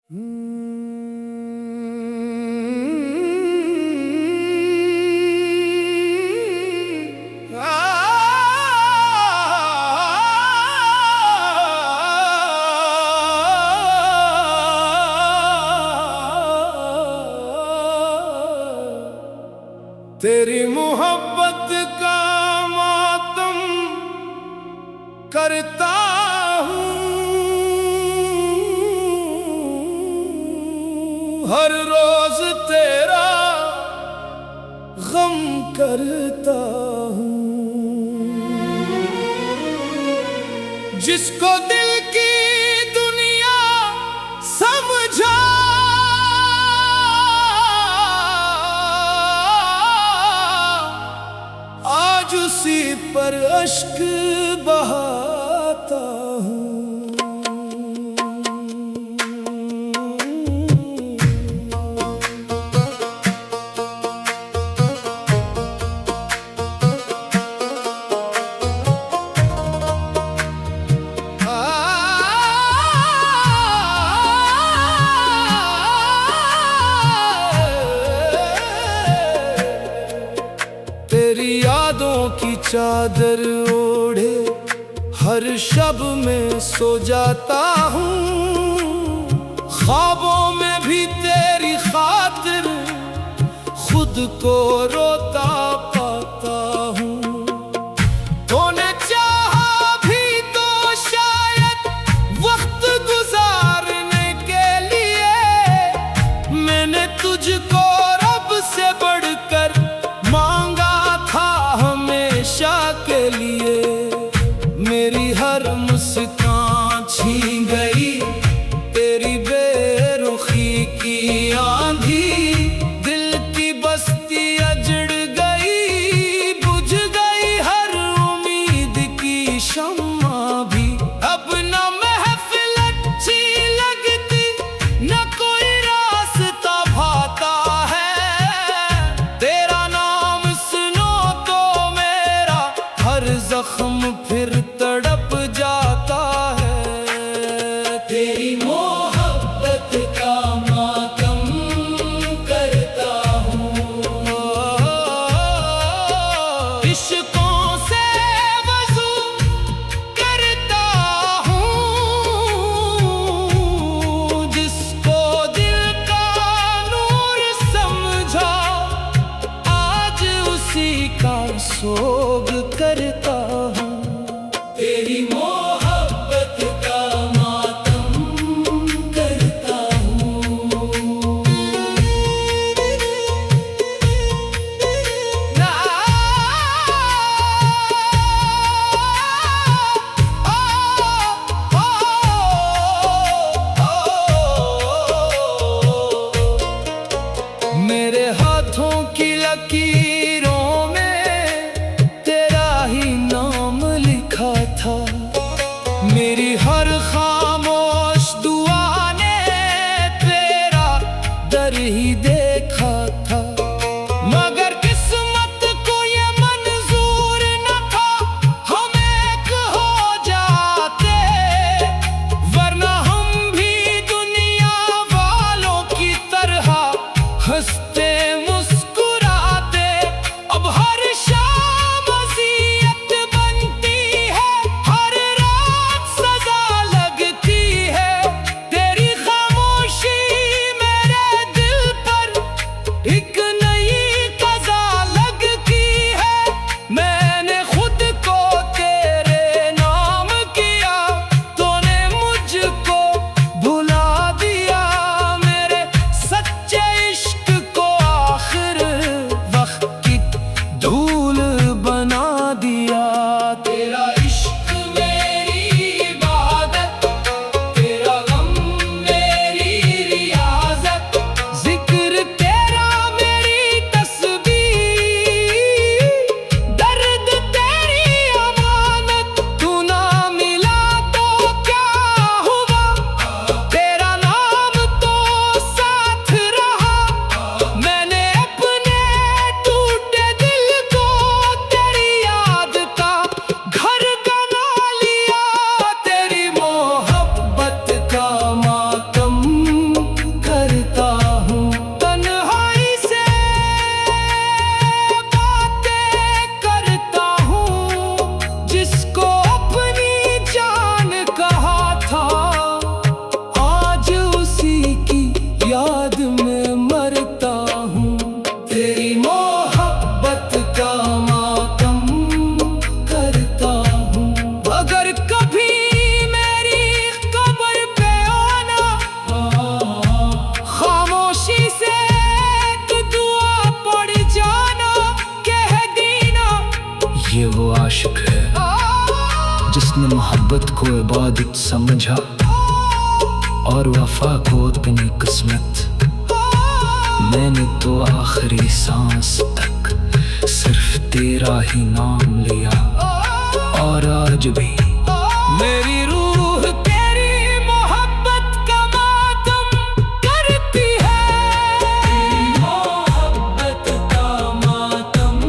तेरी मोहब्बत का मातम करता हूँ, हर रोज तेरा गम करता हूँ। जिसको दिल की दुनिया समझा, आज उसी पर अश्क बहाता हूँ। तेरी यादों की चादर ओढ़े हर शब में सो जाता हूँ। ख्वाबों में भी तेरी खातिर खुद को रोता पाता हूँ। तूने चाहा भी तो शायद वक्त गुजारने के लिए मैंने तुझको रब से बढ़कर मांगा था हमेशा के लिए। मेरी हर मुस्कान छीन गई तेरी बेरुखी की आंधी, दिल की बस्ती अजड़ गई जिसने मोहब्बत को इबादत समझा और वफा को अपनी किस्मत, मैंने तो आखिरी सांस तक सिर्फ तेरा ही नाम लिया। और आज भी मेरी रूह तेरी मोहब्बत का मातम करती है, तेरी मोहब्बत का मातम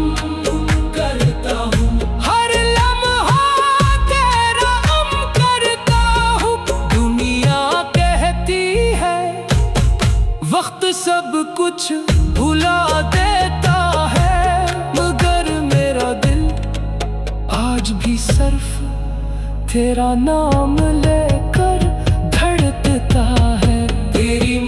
करता हूँ। हर लम्हा तेरा गम करता हूँ। दुनिया कहती है वक्त सब कुछ भुला देता है, मगर मेरा दिल आज भी सिर्फ तेरा नाम लेकर धड़कता है। तेरी